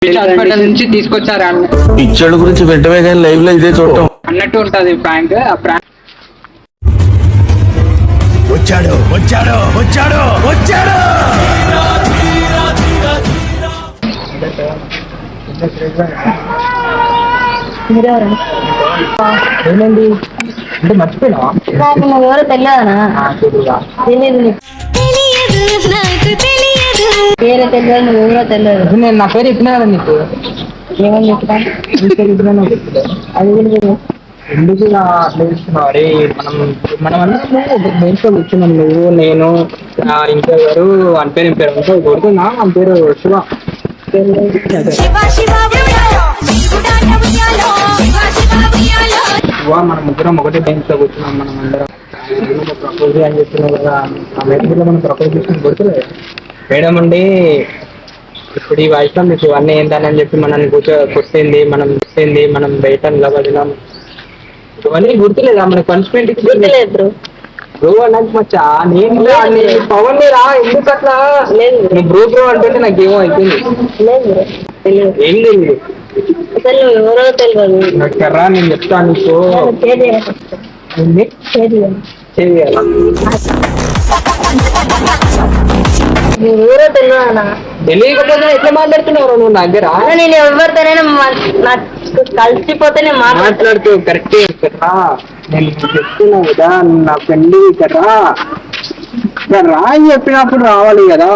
Hospital నుంచి తీసుకొచ్చారా పిచ్చోళ్ళ గురించి వెంటనే కానీ లైవ్ లో ఇదే చూడటం అన్నట్టు ఉంటది ప్రాంక్. ఆ ప్రాంక్ వచ్చాడు వచ్చాడు వచ్చాడు వచ్చాడు ఏమైంది అంటే మర్చిపోయినా ఎవరో తెలియదనా? తెలియదు, వేరే తెలియదు, నువ్వు ఎవరో తెలియదు. నేను నా పేరు చెప్పినా కదా నీకు. ఏమని చెప్తా? నీ పేరు చెప్పినా అది కూడా తెలియదు. ఎందుకు ఇలా అట్లా ఇస్తున్నావు? అరే మనం అందరం బెంచ్ లో కూర్చున్నాం, నువ్వు నేను ఇంకెవరు అని పేరు పేరు అంటే కొడుతున్నా మన పేరు శివ. శివ మనం ముగ్గురం ఒకటే బెంచ్ లో కూర్చున్నాం మనం అందరం. ప్రపోజ్ అని చెప్తున్నావు కదా, ఆ మేడం మనం ప్రపోజ్ చేసుకుని కొడుతులేదు మేడం అండి. ఇప్పుడు ఈ వయసులో మీకు అన్నీ ఏంటని చెప్పి మనల్ని కొట్టింది, మనం బయట నిలబడినాం. ఇవన్నీ గుర్తులేదా మనకు? పనిష్మెంట్ గుర్తులేదు బ్రో. బ్రో అన్నది మచ్చా నేను పవన్ రా ఎందుకు అట్లా లేదు బ్రో బ్రో అంటుంటే నాకేమో అయిపోయింది. లేదు బ్రో, తెలియదు. ఏం తెలియదు అసలు నువ్వు ఎవరో తెలియదు. కర్రా నేను చెప్తాను నీకు. ఏంది? చేయాలా? నువ్వు ఎవరో తెలియదనా? తెలియకపోతే ఎట్లా మాట్లాడుతున్నావు నువ్వు నా దగ్గర? నేను ఎవరితోనైనా కలిసిపోతేనే మాట్లాడుతూ కరెక్టే కర్రా. నేను చెప్తున్నా కదా నా ఫ్రెండ్ కర్రా. రా అని చెప్పినప్పుడు రావాలి కదా.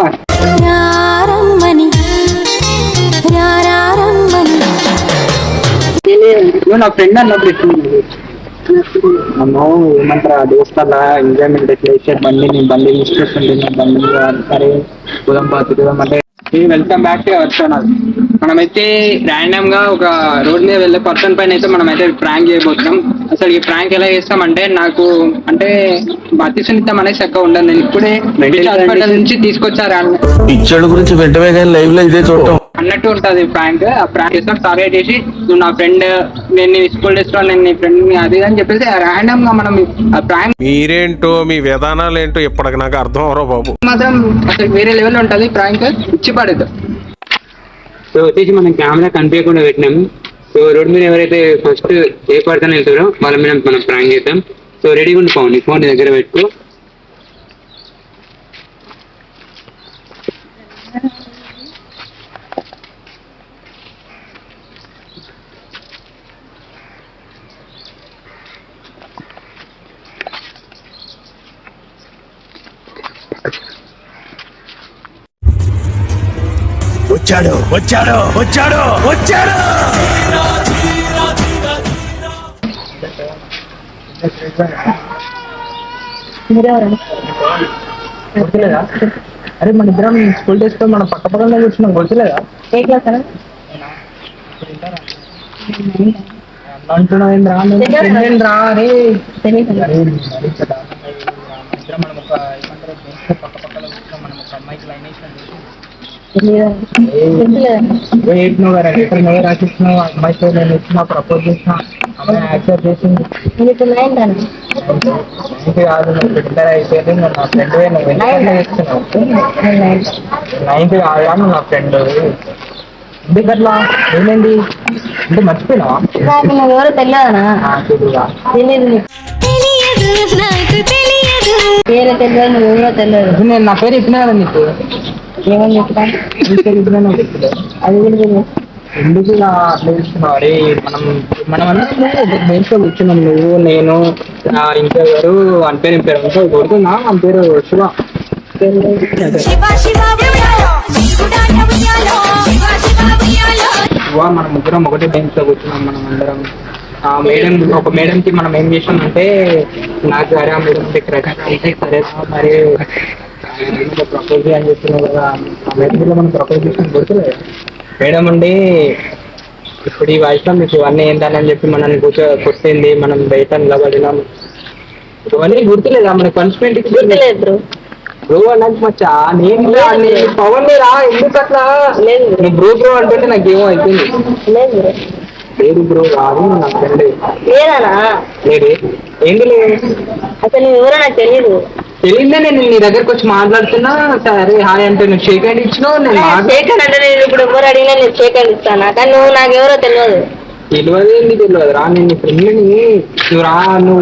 నువ్వు నా ఫ్రెండ్ అన్నప్పుడు ఎట్లుంది? మనం ఏమంటారా దోస్తలా ఎంజాయ్మెంట్ ఎట్లా ఇచ్చారు బండి, నేను బండి తీసుకొస్తుంటే బండి సరే ఉదయం పాతుదాం అంటే. Welcome back to our channel. మనమైతే ర్యాండమ్ గా ఒక రోడ్ మీద వెళ్ళే పర్సన్ పైన అయితే మనం అయితే ప్రాంక్ చేయబోతున్నాం. అసలు ఈ ప్రాంక్ ఎలా చేస్తామంటే, నాకు అంటే అతి సున్నితం అనేసి ఎక్కువ ఉండదు. నేను ఇప్పుడే హాస్పిటల్ నుంచి తీసుకొచ్చారా పిచ్చోళ్ళ గురించి వెంటనే కానీ లైవ్ లో ఇదే చూడటం అన్నట్టు ఉంటది ప్రాంక్. ఆ ప్రాంక్ చేస్తాం టార్గెట్ చేసి, నువ్వు నా ఫ్రెండ్, నేను నీ స్కూల్ డేస్ లో నేను నీ ఫ్రెండ్ అది అని చెప్పేసి ర్యాండమ్ గా మనం ఆ ప్రాంక్. మీరేంటో మీ విధానాలు ఏంటో ఇప్పటికి నాకు అర్థం అవరో బాబు. మాత్రం అసలు వేరే లెవెల్ ఉంటది ప్రాంక్, ఇచ్చి పడదు. సో వచ్చేసి మనం కెమెరా కనిపించకుండా పెట్టినాం. సో రోడ్ మీద ఎవరైతే ఫస్ట్ ఏ పర్సన్ వెళ్తారో వాళ్ళ మీద మనం ప్రాంక్ చేద్దాం. సో రెడీగా ఉండి పోండి, ఫోన్ నీ దగ్గర పెట్టుకో. వచ్చాడు వచ్చాడు వచ్చాడు వచ్చాడు గుర్తులేదా? అరే మన ఇద్దరం స్కూల్ డేస్ లో మనం పక్క పక్కన కూర్చున్నాం, గుర్తులేదా? ఏ క్లాస్ అన్నా? అంటున్నావు రా రే. మనం ఒక ఏమంటారు పక్క పక్కన కూర్చున్నాం, మనం ఒక అమ్మాయికి లైన్ వేసినాం. రాసిస్తున్నావు అమ్మాయితో నేను ఇచ్చిన ప్రపోజ్ చేసిన అమ్మాయి యాక్సెప్ట్ చేసింది. కాదు నువ్వు ఇంటర్ అయిపోయింది, నువ్వు నా ఫ్రెండ్ నువ్వు చేస్తున్నావు. 9th కాదా నువ్వు నా ఫ్రెండ్? ఎందుకు అట్లా? ఏమైంది అంటే మర్చిపోయినా? నువ్వు ఎవరో తెలియదనా? తెలియదు, వేరే తెలియదు, నువ్వు ఎవరో తెలియదు. నేను నా పేరు చెప్పినా కదా నీకు. ఏమని చెప్తా? నీ పేరు చెప్పినా అది కూడా తెలియదు. ఎందుకు ఇలా అట్లా ఇస్తున్నావు? అరే మనం అందరం బెంచ్ లో కూర్చున్నాం, నువ్వు నేను ఇంకెవరు అని పేరు పేరు అంటే కొడుతున్నా మన పేరు శివ. శివ మనం ముగ్గురం ఒకటే బెంచ్ లో కూర్చున్నాం మనం అందరం. ఒక మేడం కి మనం ఏం చేసామంటే, నాకు సరే ఆ మేడం సరే మరి ప్రపోజ్ అని చెప్తున్నావు కదా, ఆ మేడం మనం ప్రపోజ్ చేసుకుని కొడుతులేదు మేడం అండి. ఇప్పుడు ఈ వయసులో మీకు అన్నీ ఏంటని చెప్పి మనల్ని కొట్టింది, మనం బయట నిలబడినాం. ఇవన్నీ గుర్తులేదా మనకు? పనిష్మెంట్ గుర్తులేదు బ్రో. బ్రో అన్నది మచ్చా నేను పవన్ రా ఎందుకు అట్లా? లేదు బ్రో బ్రో అంటుంటే నాకేమో అయిపోయింది. లేదు బ్రో, లేదు బ్రో రాదు నా ఫ్రెండ్. లేదనా? లేదు ఏంటి లేదు. అసలు నువ్వు ఎవరో నాకు తెలియదు. తెలియదే నేను నీ దగ్గరకు వచ్చి మాట్లాడుతున్నా, సరే హాయ్ అంటే నువ్వు షేక్ హ్యాండ్ ఇచ్చినావు, నేను షేక్ అంటే నేను ఇప్పుడు ఎవరు అడిగినా నేను షేక్ హ్యాండ్ ఇస్తాను, కానీ నువ్వు నాకెవరో తెలియదు. తెలియదు రా, నేను నీ ఫ్రెండ్ని, నువ్వు రా, నువ్వు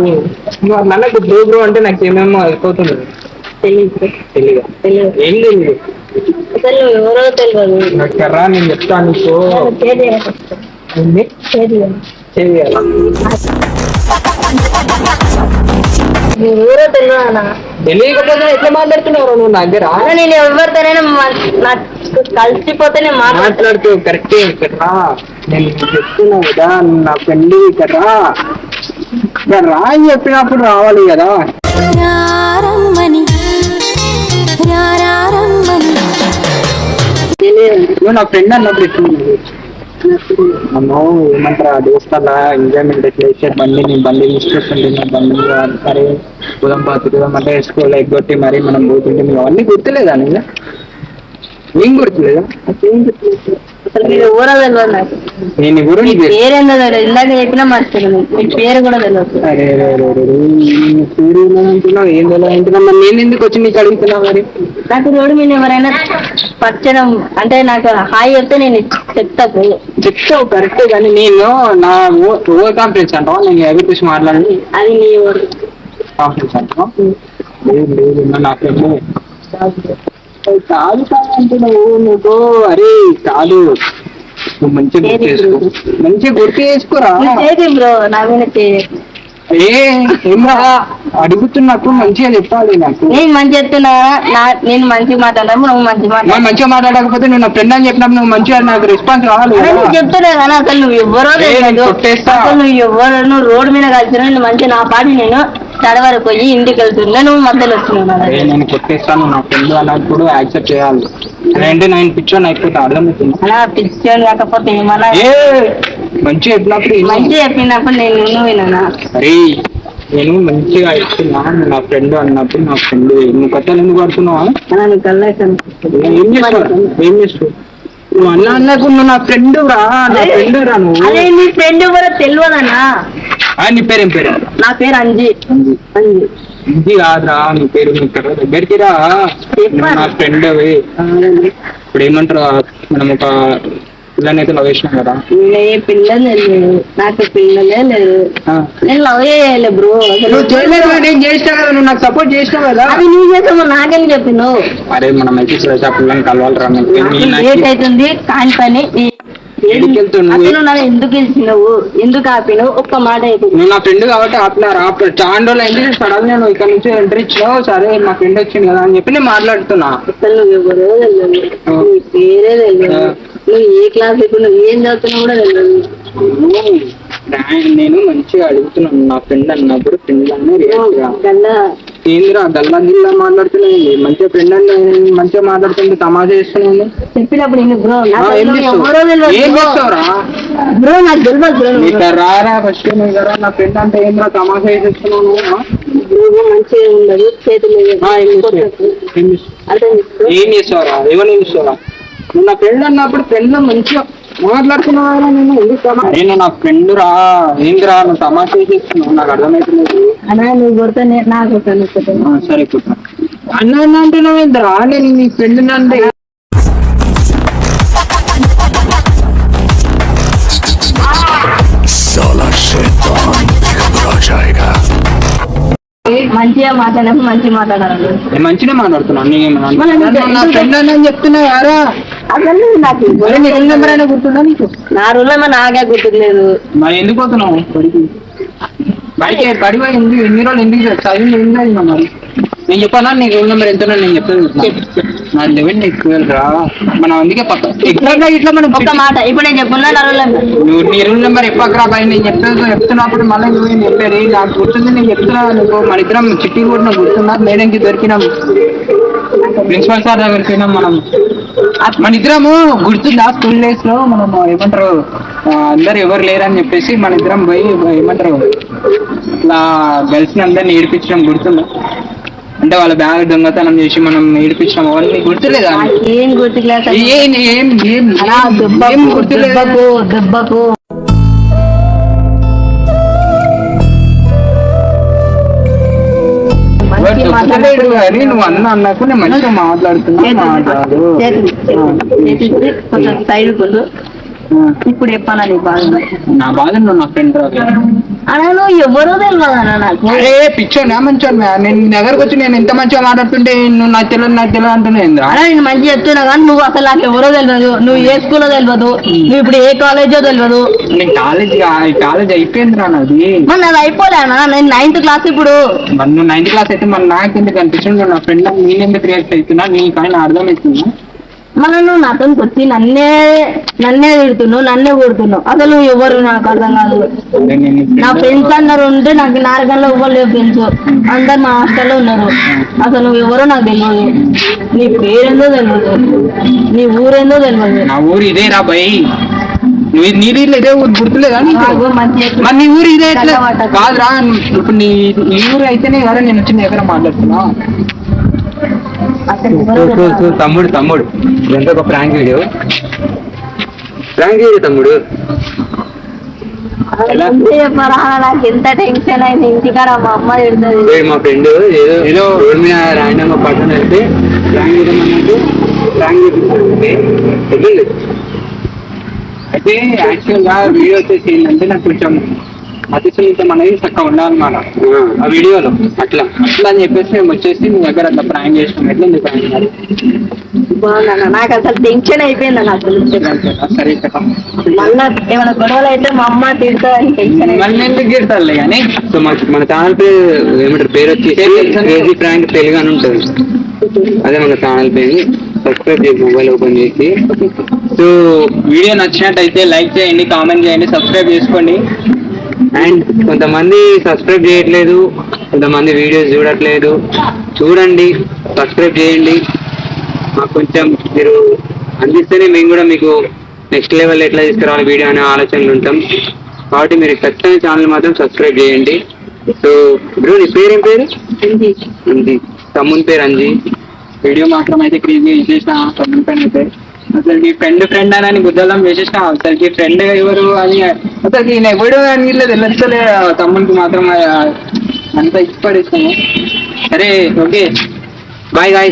నాకు బ్రో అంటే నాకు ఏమేమో అయిపోతుంది. తెలియదు తెలియదు తెలియదు ఏం తెలియదు అసలు నువ్వు ఎవరో తెలియదు. నాకు రా, నేను చెప్తాను నీకు ఏంది? చేయాలి. నువ్వు ఎవరో తెలియదు అన్న. తెలియకపోతే ఎట్లా మాట్లాడుతున్నావు నువ్వు నా దగ్గర? అన్న నేను ఎవరితోనైనా నాకు కలిసిపోతే నేను మాట్లాడుతూ కరెక్టే కదా, నేను చెప్తున్నా కదా నా ఫ్రెండ్ కదా, రా అని చెప్పినప్పుడు రావాలి కదా. నువ్వు నా ఫ్రెండ్ అన్నప్పుడు ఎట్లుంది? మనం ఏమంటారా దోస్తలా ఎంజాయ్మెంట్ ఎట్లా వేసారు, బండి తీసుకొస్తుంటే బండి సరే ఉదం పాతుకుదాం అంటే వేసుకోవాలి ఎగ్గొట్టి మరి మనం పోతుంటే మీకు అవన్నీ గుర్తులేదా? ఏం గుర్తులేదా? అసలు మీరు ఎవరో తెలియదు నాకు. నేను ఎవరు మీ పేరేందో తెలియదు, ఇందాక చెప్పినా మర్చిపోయాను, మీ పేరు కూడా తెలియదు. అరే పేరు అంటున్నావు, ఏం తెలియదంటున్నా, మరి నేను ఎందుకు వచ్చి నీకు అడుగుతున్నా? మరి నాకు రోడ్డు మీద ఎవరైనా పరిచయం అంటే నాకు హాయ్ చెప్తే నేను చెప్తాను. చెప్తావు కరెక్టే, కానీ నేను నా ఓవర్ కాన్ఫిడెన్స్ అంటావా? నేను ఎవరి చూసి మాట్లాడి అది నీ ఊరు కాన్ఫిడెన్స్ అంటావా? లేదు నా ఫ్రెండ్ కాదు అంటున్నావు నువ్వు. అరే కాదు, నువ్వు మంచిగా గుర్తు చేసుకో, మంచిగా గుర్తు చేసుకోరా. బ్రో నా మీద ఏమరా అడుగుతున్నప్పుడు మంచిగా చెప్పాలి నాకు. నేను మంచి చెప్తున్నా, నేను మంచిగా మాట్లాడము, నువ్వు మంచిగా మాట్లాడకపోతే నువ్వు నా ఫ్రెండ్ అని చెప్పినప్పుడు నువ్వు మంచిగా నాకు రెస్పాన్స్ రావాలి. చెప్తున్నా కానీ అసలు నువ్వు ఎవరో తెలియదు. అసలు నువ్వు ఎవరు, నువ్వు రోడ్డు మీద కలిసిన నేను మంచిగా నా పాటి నేను చదవరు పోయి ఇంటికి వెళ్తున్నా, నువ్వు మధ్యలో వస్తున్నావు. నేను కొట్టేస్తాను, నా ఫ్రెండ్ అన్నప్పుడు యాక్సెప్ట్ చేయాలి. అంటే నేను పిచ్చోని అయిపోతా, అర్థమవుతుంది. అలా పిచ్చోని కాకపోతే ఏమన్నా మంచిగా చెప్పినప్పుడు మంచిగా చెప్పినప్పుడు నేను వినా. అరే నేను మంచిగా ఇస్తున్నా, నా ఫ్రెండ్ అన్నప్పుడు నా ఫ్రెండ్. నువ్వు కట్టలు ఎందుకు పడుతున్నావా? ఏం చేస్తావు నువ్వు అన్నకు? నువ్వు నా ఫ్రెండ్ రా, నా ఫ్రెండ్ రా. నువ్వు అదే నీ ఫ్రెండ్ కూడా తెలియదన్నా. నీ పేరు ఏం పేరు? నా పేరు అంజీ. ఇది కాదురా నీ పేరు, దగ్గరికి రా. నా ఫ్రెండ్ ఇప్పుడు ఏమంటారు, మనం ఒక పిల్లనైతే లవ్ చేసినాం కదా. పిల్లలు లేదు, నాకు పిల్లలే లేదు, నేను లవ్ చేయలే బ్రో. నువ్వు చేయలేదు, నేను చేసినా కదా, నువ్వు నాకు సపోర్ట్ చేసినావు కదా. అది నీ చేసాము, నాకేం చెప్పినావు? అరే మనం అయితే ఆ పిల్లని కలవాలరా. లేట్ అవుతుంది కాని పని. అసలు ఎందుకు ఇచ్చినావు, ఎందుకు ఆపినావు? ఒక్క మాట అయిపోయింది. నువ్వు నా ఫ్రెండ్ కాబట్టి ఆపినారా? చాలా రోజులు అయింది సడన్ నేను ఇక్కడ నుంచి ఎంట్రీ ఇచ్చినావు. సరే మా ఫ్రెండ్ వచ్చింది కదా అని చెప్పి నేను మాట్లాడుతున్నా. అసలు నువ్వు ఎవరో తెలియదు, నీ పేరే తెలియదు, నువ్వు ఏ క్లాస్ ఇప్పుడు నువ్వు ఏం చదువుతున్నావు కూడా తెలియదు. నేను మంచిగా అడుగుతున్నాను, నా ఫ్రెండ్ అన్నప్పుడు ఫ్రెండ్ కన్నా ఏందిరా గల్లా గిల్లా మాట్లాడుతున్నాను. మంచిగా ఫ్రెండ్ అని మంచిగా మాట్లాడుతుంటే తమాషా చేస్తున్నాను. చెప్పినప్పుడు బ్రో ఏం చేస్తావురా బ్రో? నాకు తెలియదు రారా ఫస్ట్ కదా, నా ఫ్రెండ్ అంటే ఏంద్రా తమాషా చేస్తున్నాను. మంచిగా ఉండదు, చేతులు అర్థం చేసుకో. ఏం చేస్తావురా? ఏమని చేస్తావురా? నువ్వు నా ఫ్రెండ్ అన్నప్పుడు ఫ్రెండ్ మంచిగా మాట్లాడుతున్నావా? నేను నా ఫ్రెండ్ రా, ఏందిరా నువ్వు తమాషా చేస్తున్నావు, నాకు అర్థమవుతుంది. అన్నా నువ్వు కొడితే నాకు సరే కుట్రా అన్న అంటే నువ్వేంద్రా? నేను నీ ఫ్రెండ్ అంటే మంచిగా మాట్లాడినప్పుడు మంచిగా మాట్లాడాలి. మంచిగా మాట్లాడుతున్నాను చెప్తున్నా యారా. అసలు నాకు నెంబర్ అయినా గుర్తుందా నీకు? నా రూల్లో నాకే గుర్తులేదు. మరి ఎందుకు పోతున్నావు బడికి? పడిపోయి ఎన్ని రోజులు ఎందుకు చదివి ఏంది మరి? నేను చెప్పాలా నీకు రూల్ నెంబర్ ఎంతనో? నేను చెప్తాను, నా 11 నీకు 12 రా. మనం అందుకే పక్క ఎట్లా ఇట్లా మనం ఒక మాట ఇప్పుడు నేను చెప్పున్నా నా రూల్ నెంబర్. నువ్వు నీ రూల్ నెంబర్ ఎప్పకరా బాయ్. నేను చెప్తున్నప్పుడు మళ్ళీ నువ్వు చెప్పేది నాకు గుర్తుంది. నేను చెప్తున్నా నువ్వు మన ఇద్దరం చిట్టి కూడా నాకు గుర్తున్నా. మేడంకి దొరికినాం, ప్రిన్సిపల్ సార్ దగ్గరికి పోయినాం మనం. మన ఇద్దరము గుర్తుందా స్కూల్ డేస్ లో మనం ఏమంటారు అందరు ఎవరు లేరని చెప్పేసి మన ఇద్దరం పోయి ఏమంటారు ఇట్లా గర్ల్స్ ని అందరిని ఏడిపించడం గుర్తుందా? అంటే వాళ్ళ బ్యాగ్ దొంగతనం చేసి మనం ఏడిపించడం అవన్నీ గుర్తులేదా? ఏం గుర్తులేదు. దెబ్బకు చెప్తలేడు కానీ నువ్వు అన్నకు నేను మంచిగా మాట్లాడుతున్నా మాట్లాడు. కొంచెం సైడ్ కొద్దు. ఇప్పుడు చెప్పాలా నీ బాధ? నా బాధ నువ్వు నా ఫ్రెండ్ అలా నువ్వు ఎవరో తెలియదన్నా నాకు. అరే పిచ్చోనా మంచోనా నేను నీ దగ్గరకు వచ్చి నేను ఎంత మంచిగా మాట్లాడుతుంటే నువ్వు నాకు తెలియదు అంటున్నా. అలా నేను మంచిగా చెప్తున్నా కానీ నువ్వు అసలు నాకు ఎవరో తెలియదు, నువ్వు ఏ స్కూల్లో తెలియదు, నువ్వు ఇప్పుడు ఏ కాలేజో తెలియదు. నేను కాలేజ్ అయిపోయింది రా నాది. మరి నాది అయిపోలేనా? నేను 9th క్లాస్ ఇప్పుడు. మరి నువ్వు 9th క్లాస్ అయితే మరి నాకు ఎందుకు అనిపించింది నా ఫ్రెండ్ నేనెందుకు రియాక్ట్ అవుతున్నా నీకు ఆయన అర్థమవుతున్నా. మన నువ్వు నాతో వచ్చి నన్నే తిడుతున్నావు, నన్నే కొడుతున్నావు. అసలు నువ్వు ఎవరు నాకు అర్థం కాదు. నా ఫ్రెండ్స్ అందరు ఉంటే నాకు నారగంలో ఎవరు లేవు ఫ్రెండ్స్, అందరు మా హాస్టల్లో ఉన్నారు. అసలు నువ్వు ఎవరో నాకు తెలియదు, నీ పేరేందో తెలియదు, నీ ఊరేందో తెలియదు. నా ఊరు ఇదే రా భయ్. నువ్వు నీరు ఇదే ఊరు గుర్తులేదా? మరి నీ ఊరు ఇదే కాదురా. ఇప్పుడు నీ ఊరు అయితేనే కదా నేను వచ్చి నీ దగ్గర మాట్లాడుతున్నా. తమ్ముడు ఎంత ఒక ప్రాంక్ వీడియో తమ్ముడు. నాకు ఎంత టెన్షన్ అయింది ఇంటికాడ మా అమ్మ తిడుతుంది. మా ఫ్రెండ్ ఏదో రోడ్ మీద ర్యాండమ్ పట్టణ వెళ్తే ప్రాంక్ చేద్దామన్నట్టు ప్రాంక్ చేపింది. అయితే యాక్చువల్ గా వీడియో వచ్చేసి ఏంటంటే నాకు కొంచెం అతి సున్నితం అనేది చక్కగా ఉండాలన్నమాట ఆ వీడియోలో. అట్లా అని చెప్పేసి మేము వచ్చేసి మీ దగ్గర అట్లా ప్రాంక్ చేసినాం. ఎట్లా ఉంది ప్రాంక్? బాగుందన్న, నాకు అసలు టెన్షన్ అయిపోయింది అసలు. సరే మళ్ళా ఏమైనా గొడవలు అయితే మా అమ్మ తిడుతుందని టెన్షన్. మళ్ళీ ఎందుకు తిడతారులే కానీ. సో మన ఛానల్ పేరు ఏమంటారు, పేరు వచ్చి క్రేజీ ప్రాంక్ తెలుగు అని ఉంటుంది. అదే మన ఛానల్ పేరు. సబ్స్క్రైబ్ చేసి మొబైల్ ఓపెన్ చేసి. సో వీడియో నచ్చినట్టయితే లైక్ చేయండి, కామెంట్ చేయండి, సబ్స్క్రైబ్ చేసుకోండి. అండ్ కొంతమంది సబ్స్క్రైబ్ చేయట్లేదు, కొంతమంది వీడియోస్ చూడట్లేదు. చూడండి, సబ్స్క్రైబ్ చేయండి. మాకు కొంచెం మీరు అందిస్తేనే మేము కూడా మీకు నెక్స్ట్ లెవెల్ ఎట్లా తీసుకురావాలి వీడియో అనే ఆలోచనలు ఉంటాం. కాబట్టి మీరు ఖచ్చితంగా ఛానల్ మాత్రం సబ్స్క్రైబ్ చేయండి. సో బ్రో నీ పేరు ఏం పేరు? అంజీ. తమ్ముని పేరు అంజీ. వీడియో మాత్రం అయితే క్రియేట్ చేసేసిన తమ్ముని ఫ్రెండ్ అయితే అసలు ఫ్రెండ్ అని గుద్దలం వేసేసిన. అసలుకి ఫ్రెండ్ ఎవరు అని అసలు నేను ఎవడు అని తెలుస్తలే. తమ్మునికి మాత్రం అంతా ఇష్టపడేస్తాను. సరే ఓకే బాయ్ గాయ్స్.